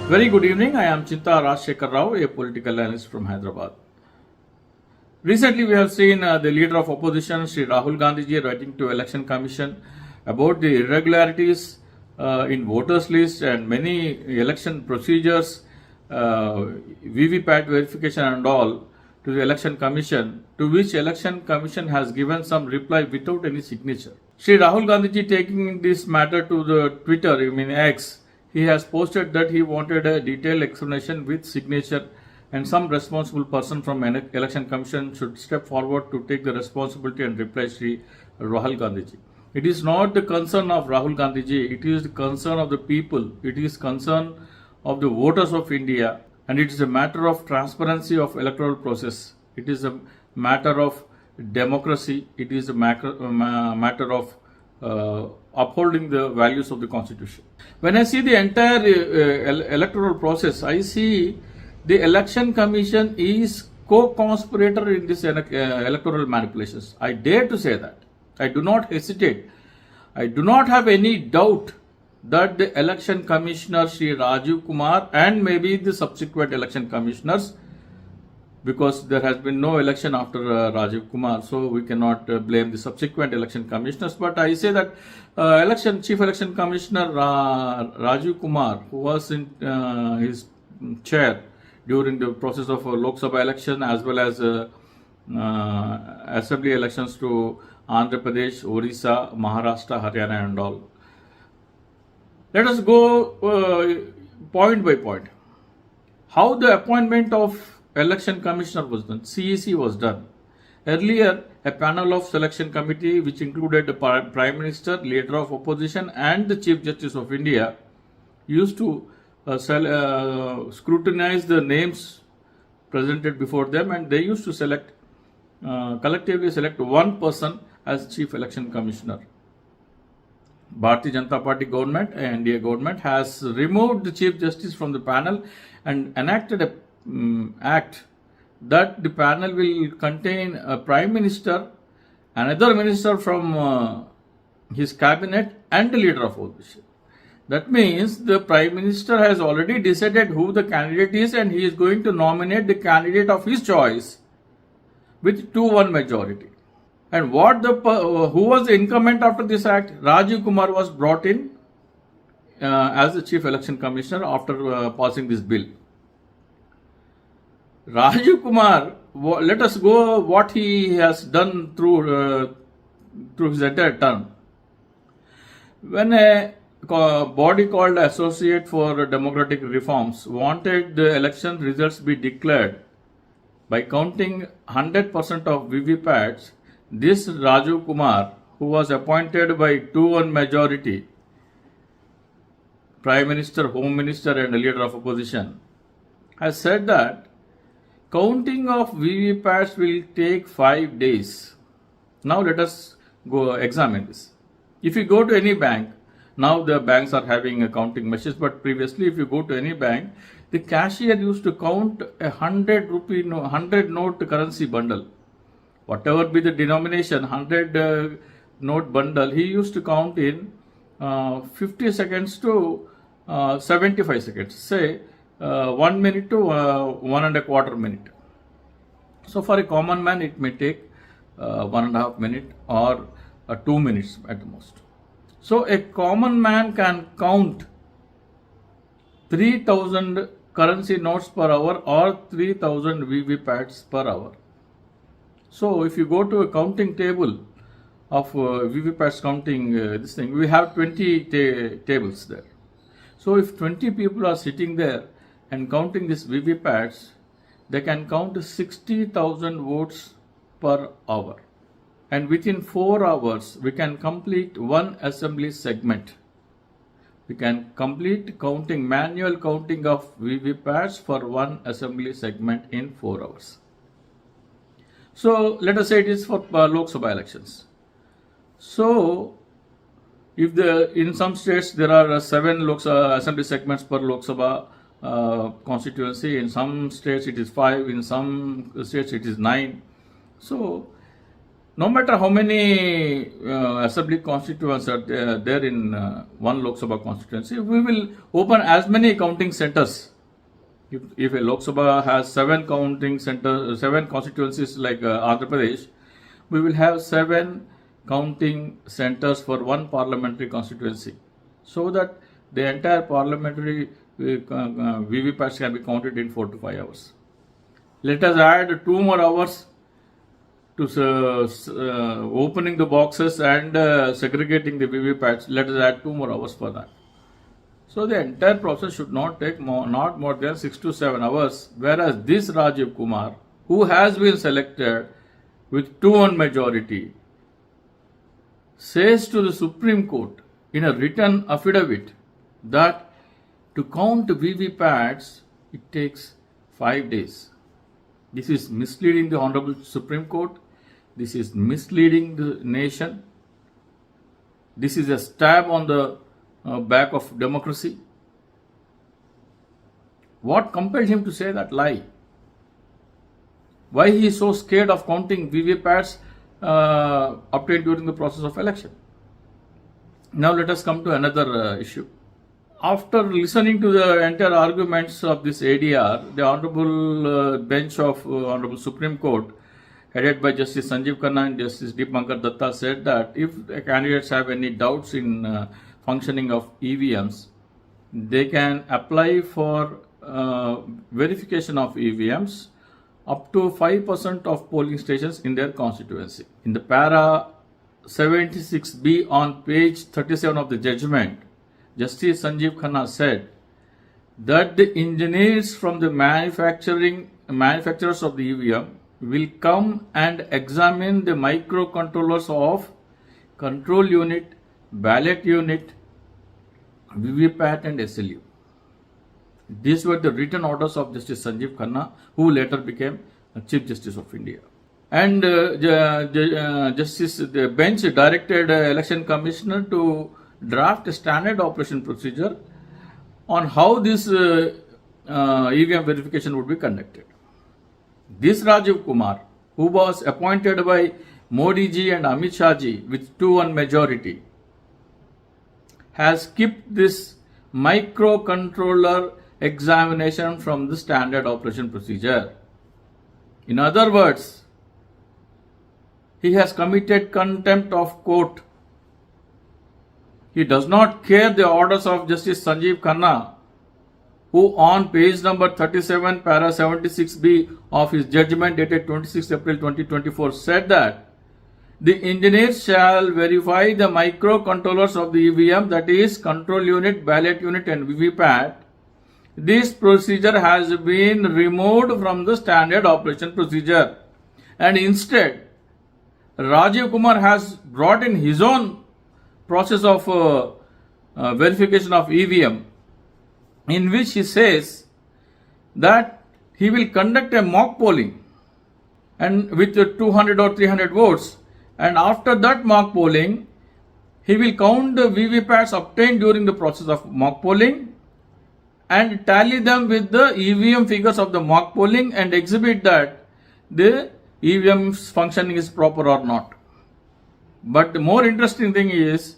Very good evening. I am Chinta Rajshekhar Rao, a political analyst from Hyderabad. Recently, we have seen the leader of opposition, Sri Rahul Gandhi, writing to Election Commission about the irregularities in voters list and many election procedures, VVPAT verification and all to the Election Commission, to which Election Commission has given some reply without any signature. Sri Rahul Gandhi taking this matter to the Twitter, X, he has posted that he wanted a detailed explanation with signature and some responsible person from Election Commission should step forward to take the responsibility and reply Sri Rahul Gandhi. It is not the concern of Rahul Gandhi, it is the concern of the people, it is concern of the voters of India, and it is a matter of transparency of electoral process. It is a matter of democracy, it is a matter of upholding the values of the constitution. When I see the entire electoral process, I see the election commission is co-conspirator in this electoral manipulations. I dare to say that. I do not hesitate. I do not have any doubt that the election commissioner Sri Rajiv Kumar and maybe the subsequent election commissioners, because there has been no election after Rajiv Kumar, so we cannot blame the subsequent election commissioners. But I say that Chief Election Commissioner Rajiv Kumar, who was in his chair during the process of Lok Sabha election as well as assembly elections to Andhra Pradesh, Orissa, Maharashtra, Haryana and all. Let us go point by point. How the appointment of election commissioner was done, CEC was done. Earlier, a panel of selection committee which included the Prime Minister, Leader of Opposition and the Chief Justice of India used to scrutinize the names presented before them, and they used to collectively select one person as Chief Election Commissioner. Bharatiya Janata Party government, NDA government, has removed the Chief Justice from the panel and enacted a act that the panel will contain a Prime Minister, another minister from his cabinet and the Leader of Opposition. That means the Prime Minister has already decided who the candidate is and he is going to nominate the candidate of his choice with 2-1 majority. And who was the incumbent after this act? Rajiv Kumar was brought in as the Chief Election Commissioner after passing this bill. Rajiv Kumar, let us go what he has done through his entire term. When a body called Associate for Democratic Reforms wanted the election results be declared by counting 100% of VVPATs, this Rajiv Kumar, who was appointed by 2-1 majority, Prime Minister, Home Minister and Leader of Opposition, has said that counting of VVPATs will take 5 days. Now let us go examine this. If you go to any bank, now the banks are having counting machines, but previously if you go to any bank, the cashier used to count a 100 note currency bundle. Whatever be the denomination, 100 note bundle, he used to count in 50 seconds to 75 seconds. Say 1 minute to 1.25 minutes. So for a common man, it may take 1.5 minutes or 2 minutes at the most. So a common man can count 3000 currency notes per hour or 3000 VVPATs per hour. So if you go to a counting table of VVPATs counting this thing, we have 20 tables there. So if 20 people are sitting there and counting these VVPATs, they can count 60,000 votes per hour. And within 4 hours, we can complete one assembly segment. We can complete manual counting of VVPATs for one assembly segment in 4 hours. So let us say it is for Lok Sabha elections. So if in some states there are 7 assembly segments per Lok Sabha constituency, in some states it is 5, in some states it is 9. So no matter how many assembly constituents are there in one Lok Sabha constituency, we will open as many counting centers. If a Lok Sabha has 7 counting centers, 7 constituencies like Andhra Pradesh, we will have 7 counting centers for one parliamentary constituency, so that the entire parliamentary VVPATs can be counted in 4 to 5 hours. Let us add 2 more hours to opening the boxes and segregating the VVPATs. Let us add 2 more hours for that. So the entire process should not take not more than 6 to 7 hours. Whereas this Rajiv Kumar, who has been selected with 2-1 majority, says to the Supreme Court in a written affidavit that to count VVPATs, it takes 5 days. This is misleading the Honorable Supreme Court. This is misleading the nation. This is a stab on the back of democracy. What compelled him to say that lie? Why he is so scared of counting VVPATs obtained during the process of election? Now let us come to another issue. After listening to the entire arguments of this ADR, the Honorable Bench of Honorable Supreme Court, headed by Justice Sanjeev Khanna and Justice Deepankar Datta, said that if the candidates have any doubts in functioning of EVMs, they can apply for verification of EVMs up to 5% of polling stations in their constituency. In the para 76B on page 37 of the judgment, Justice Sanjeev Khanna said that the engineers from the manufacturers of the EVM will come and examine the microcontrollers of control unit, ballot unit, VVPAT and SLU. These were the written orders of Justice Sanjeev Khanna, who later became Chief Justice of India. And the bench directed Election Commissioner to draft a standard operation procedure on how this EVM verification would be conducted. This Rajiv Kumar, who was appointed by Modi ji and Amit Shah ji with 2-1 majority, has skipped this microcontroller examination from the standard operation procedure. In other words, he has committed contempt of court. He does not care the orders of Justice Sanjeev Khanna, who on page number 37, para 76B of his judgment dated 26 April 2024 said that the engineers shall verify the microcontrollers of the EVM, that is control unit, ballot unit and VVPAT. This procedure has been removed from the standard operation procedure, and instead Rajiv Kumar has brought in his own process of verification of EVM, in which he says that he will conduct a mock polling and with 200 or 300 votes, and after that mock polling he will count the VVPATs obtained during the process of mock polling and tally them with the EVM figures of the mock polling and exhibit that the EVM's functioning is proper or not. But the more interesting thing is,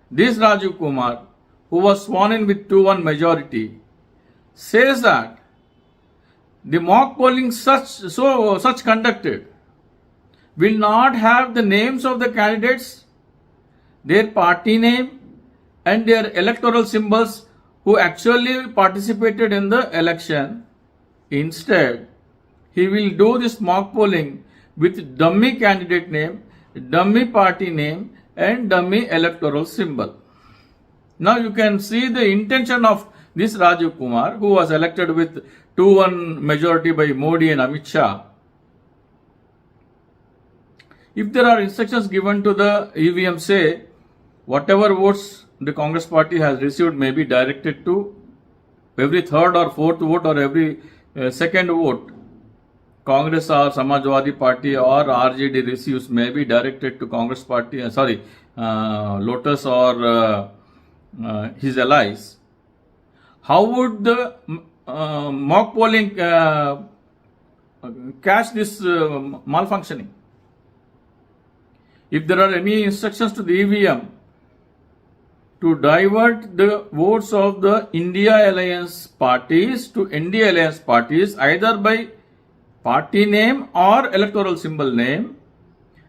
this Rajiv Kumar, who was sworn in with 2-1 majority, says that the mock polling such conducted will not have the names of the candidates, their party name and their electoral symbols who actually participated in the election. Instead, he will do this mock polling with dummy candidate name, dummy party name and dummy electoral symbol. Now you can see the intention of this Rajiv Kumar, who was elected with 2-1 majority by Modi and Amit Shah. If there are instructions given to the EVM, say whatever votes the Congress party has received may be directed to every third or fourth vote or every second vote Congress or Samajwadi Party or RJD receives may be directed to Congress party, Lotus or his allies. How would the mock polling catch this malfunctioning? if there are any instructions to the EVM to divert the votes of the India Alliance parties to NDA Alliance parties either by party name or electoral symbol name,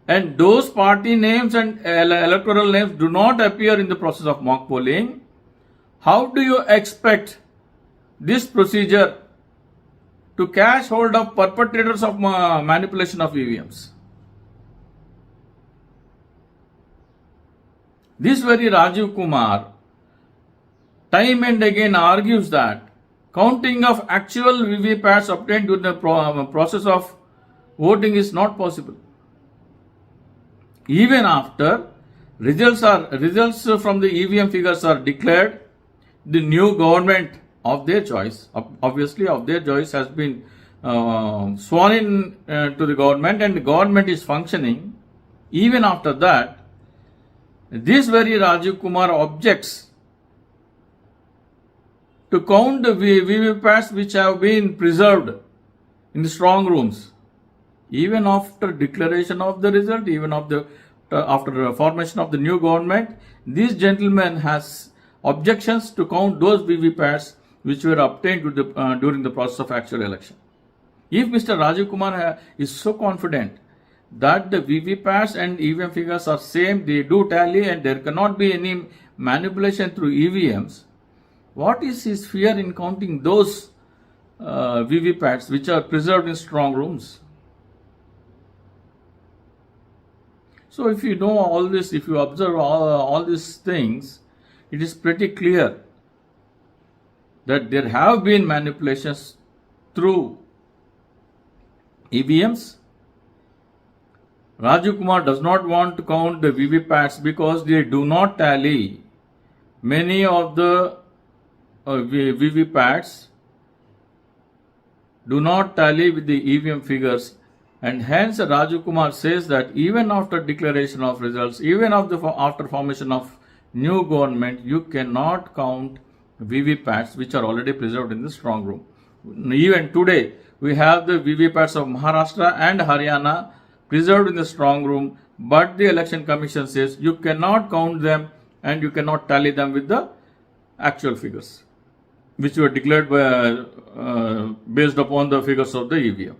and those party names and electoral names do not appear in the process of mock polling, how do you expect this procedure to catch hold of perpetrators of manipulation of EVMs? This very Rajiv Kumar time and again argues that counting of actual VVPATs obtained during the process of voting is not possible. Even after results from the EVM figures are declared, the new government of their choice, obviously of their choice, has been sworn in to the government, and the government is functioning. Even after that, this very Rajiv Kumar objects to count the VVPATs which have been preserved in the strong rooms. Even after declaration of the result, even after the formation of the new government, this gentleman has objections to count those VVPATs which were obtained during the process of actual election. If Mr. Rajiv Kumar is so confident that the VVPATs and EVM figures are same, they do tally and there cannot be any manipulation through EVMs, what is his fear in counting those VVPATs which are preserved in strong rooms? So if you know all this, if you observe all these things, it is pretty clear that there have been manipulations through EVMs. Rajiv Kumar does not want to count the VVPATs because they do not tally. Many of the VVPATs do not tally with the EVM figures, and hence Rajiv Kumar says that even after declaration of results, even after formation of new government, you cannot count VVPATs which are already preserved in the strong room. Even today, we have the VVPATs of Maharashtra and Haryana preserved in the strong room, but the election commission says you cannot count them and you cannot tally them with the actual figures which were declared based upon the figures of the EVM.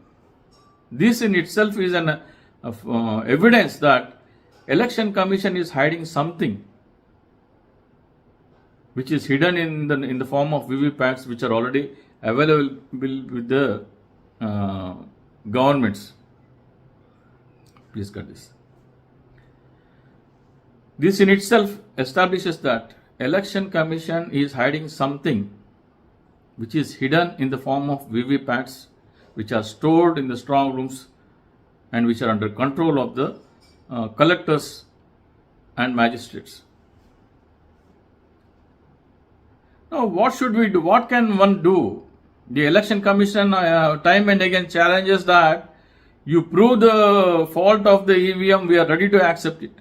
This in itself is an evidence that election commission is hiding something which is hidden in the form of VVPATs which are already available with the governments. Please cut this. This in itself establishes that election commission is hiding something which is hidden in the form of VVPATs which are stored in the strong rooms and which are under control of the collectors and magistrates. Now, what should we do? What can one do? The election commission time and again challenges that you prove the fault of the EVM, we are ready to accept it.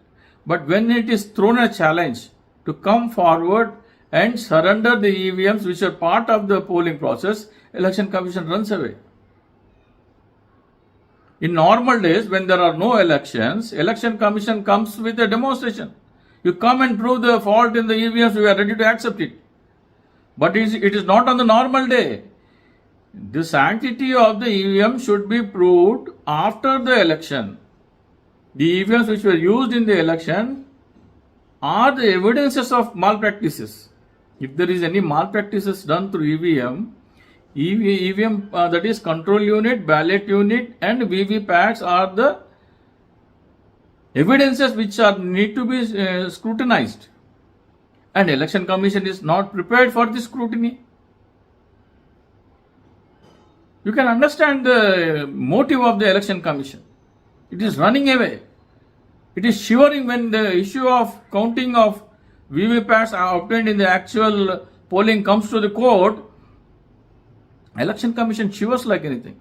But when it is thrown a challenge to come forward and surrender the EVMs which are part of the polling process, election commission runs away. In normal days, when there are no elections, election commission comes with a demonstration. You come and prove the fault in the EVMs, we are ready to accept it. But it is not on the normal day. The sanctity of the EVM should be proved after the election. The EVMs which were used in the election are the evidences of malpractices. If there is any malpractices done through EVM, that is control unit, ballot unit and VVPATs are the evidences which need to be scrutinized. And election commission is not prepared for this scrutiny. You can understand the motive of the election commission. It is running away. It is shivering when the issue of counting of VVPATs are obtained in the actual polling comes to the court. Election commission shivers like anything.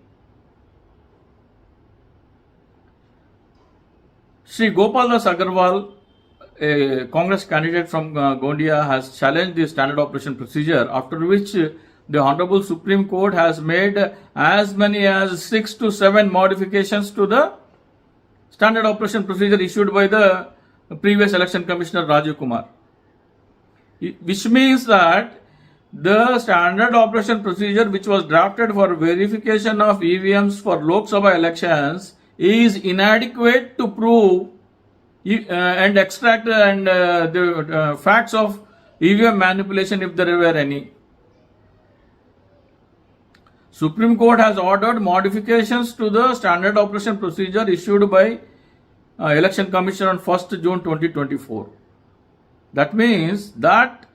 Sri Gopal Das Agarwal, a Congress candidate from Gondia, has challenged the standard operation procedure, after which the Honorable Supreme Court has made as many as 6 to 7 modifications to the standard operation procedure issued by the previous election commissioner Rajiv Kumar, which means that the standard operation procedure which was drafted for verification of EVMs for Lok Sabha elections is inadequate to prove and extract the facts of EVM manipulation if there were any. Supreme Court has ordered modifications to the standard operation procedure issued by Election Commission on 1st June 2024. That means that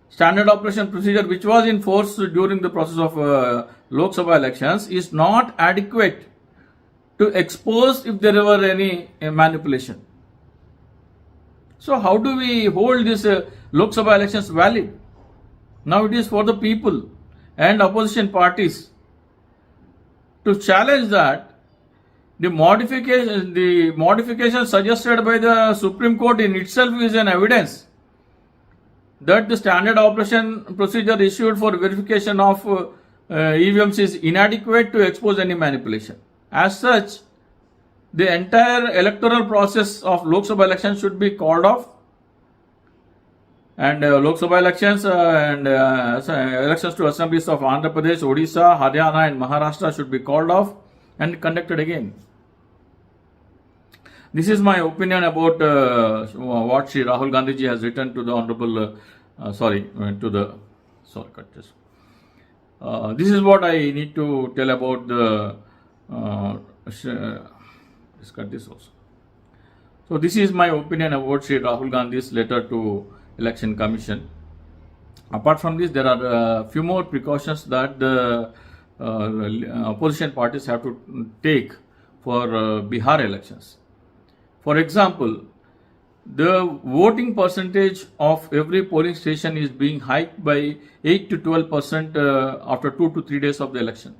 standard operation procedure which was in force during the process of Lok Sabha elections is not adequate to expose if there were any manipulation. So how do we hold this Lok Sabha elections valid? Now it is for the people and opposition parties to challenge that the modification suggested by the Supreme Court in itself is an evidence that the standard operation procedure issued for verification of EVMs is inadequate to expose any manipulation. As such, the entire electoral process of Lok Sabha elections should be called off, and Lok Sabha elections and elections to assemblies of Andhra Pradesh, Odisha, Haryana and Maharashtra should be called off and conducted again. This is my opinion about what Shri Rahul Gandhi ji has written to the Honorable, this is what I need to tell about the, let's cut this also. So this is my opinion about Shri Rahul Gandhi's letter to Election Commission. Apart from this, there are a few more precautions that the opposition parties have to take for Bihar elections. For example, the voting percentage of every polling station is being hiked by 8 to 12% after 2 to 3 days of the election.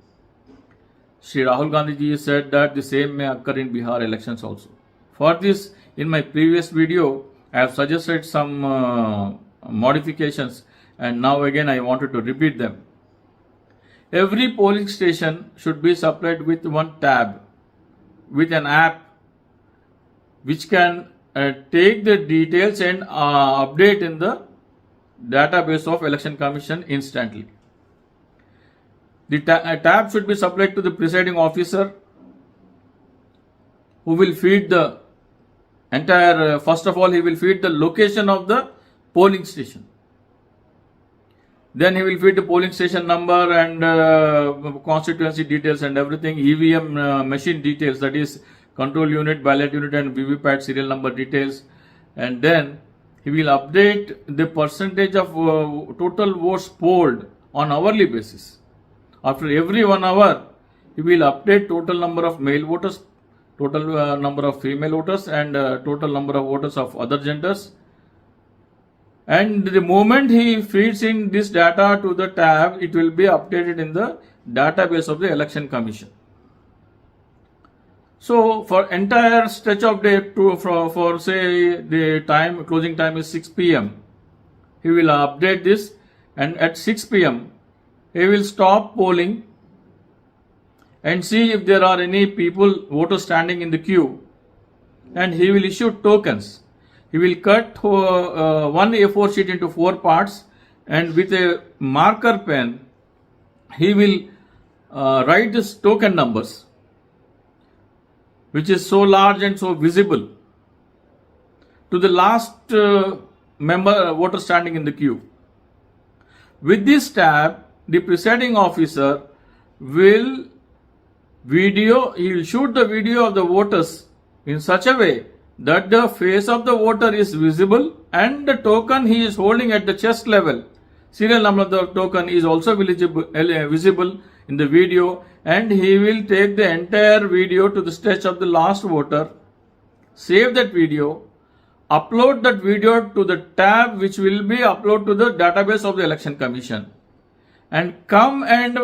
Shri Rahul Gandhi ji said that the same may occur in Bihar elections also. For this, in my previous video, I have suggested some modifications, and now again I wanted to repeat them. Every polling station should be supplied with one tab, with an app which can take the details and update in the database of Election Commission instantly. The tab should be supplied to the presiding officer, who will feed the entire, first of all he will feed the location of the polling station. Then he will feed the polling station number and constituency details and everything, EVM machine details, that is control unit, ballot unit and VVPAT serial number details, and then he will update the percentage of total votes polled on hourly basis. After every 1 hour, he will update total number of male voters, total number of female voters and total number of voters of other genders. And the moment he feeds in this data to the tab, it will be updated in the database of the Election Commission. So for entire stretch of day, for say the closing time is 6 p.m. he will update this, and at 6 p.m. he will stop polling and see if there are any voters standing in the queue, and he will issue tokens. He will cut one A4 sheet into 4 parts, and with a marker pen he will write these token numbers, which is so large and so visible, to the last voter standing in the queue. With this tab, the presiding officer will he will shoot the video of the voters in such a way that the face of the voter is visible and the token he is holding at the chest level, serial number of the token, is also visible in the video, and he will take the entire video to the stretch of the last voter, save that video, upload that video to the tab which will be uploaded to the database of the Election Commission, and come and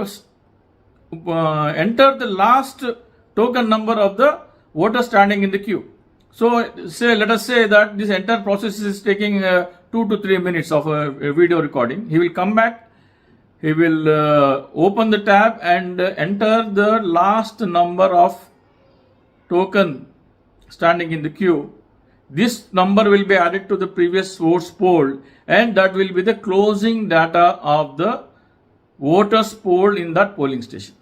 enter the last token number of the voter standing in the queue. So let us say that this entire process is taking 2 to 3 minutes of a video recording. He will come back, he will open the tab and enter the last number of token standing in the queue, this number will be added to the previous votes polled, and that will be the closing data of the voters polled in that polling station.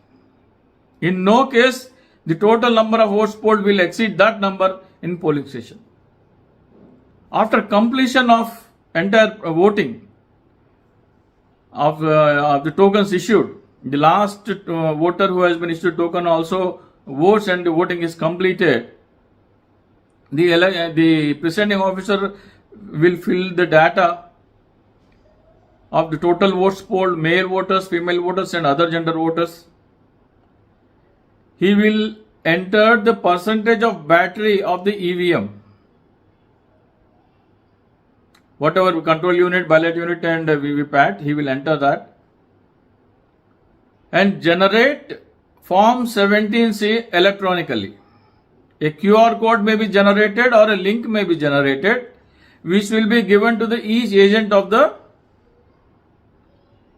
In no case, the total number of votes polled will exceed that number in polling station. After completion of entire voting of the tokens issued, the last voter who has been issued token also votes and the voting is completed, the presiding officer will fill the data of the total votes polled, male voters, female voters and other gender voters. He will enter the percentage of battery of the EVM. Whatever control unit, ballot unit and VVPAT, he will enter that. And generate Form 17C electronically. A QR code may be generated or a link may be generated, which will be given to each agent of the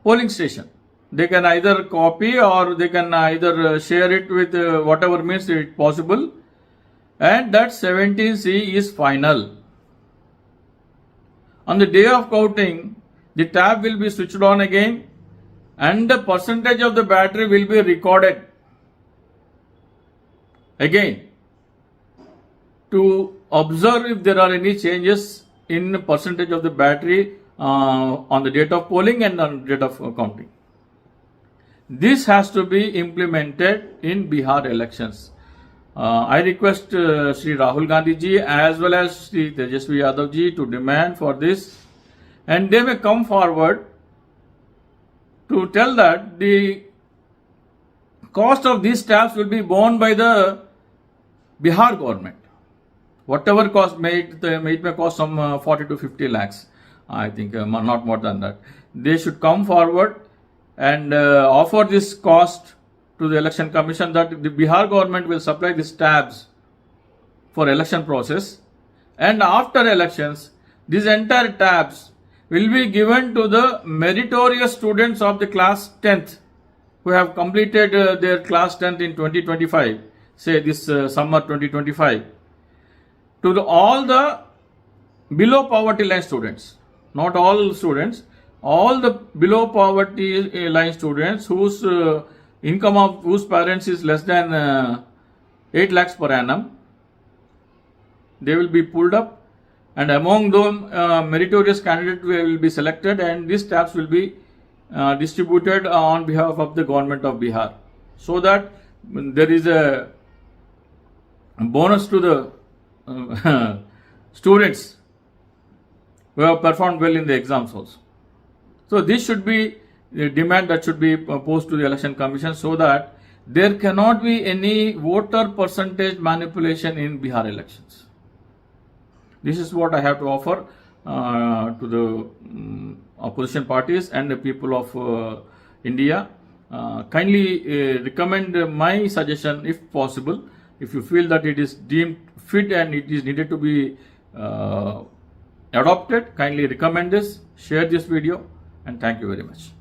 polling station. They can either copy or they can either share it with whatever means it possible, and that 17C is final. On the day of counting, the tab will be switched on again and the percentage of the battery will be recorded again to observe if there are any changes in percentage of the battery on the date of polling and on the date of counting. This has to be implemented in Bihar elections. I request Sri Rahul Gandhi ji as well as Sri Tejasvi Yadav ji to demand for this, and they may come forward to tell that the cost of these tabs will be borne by the Bihar government. Whatever cost it may cost some 40 to 50 lakhs. I think not more than that. They should come forward and offer this cost to the election commission, that the Bihar government will supply these tabs for election process, and after elections these entire tabs will be given to the meritorious students of the class 10th who have completed their class 10th in 2025, say this summer 2025, to all the below poverty line students, not all students, all the below poverty line students whose income of whose parents is less than 8 lakhs per annum. They will be pulled up, and among them meritorious candidate will be selected, and these tabs will be distributed on behalf of the government of Bihar, so that there is a bonus to the students who have performed well in the exams also. So this should be a demand that should be posed to the election commission, so that there cannot be any voter percentage manipulation in Bihar elections. This is what I have to offer to the opposition parties and the people of India. Kindly recommend my suggestion if possible. If you feel that it is deemed fit and it is needed to be adopted, kindly recommend this, share this video, and thank you very much.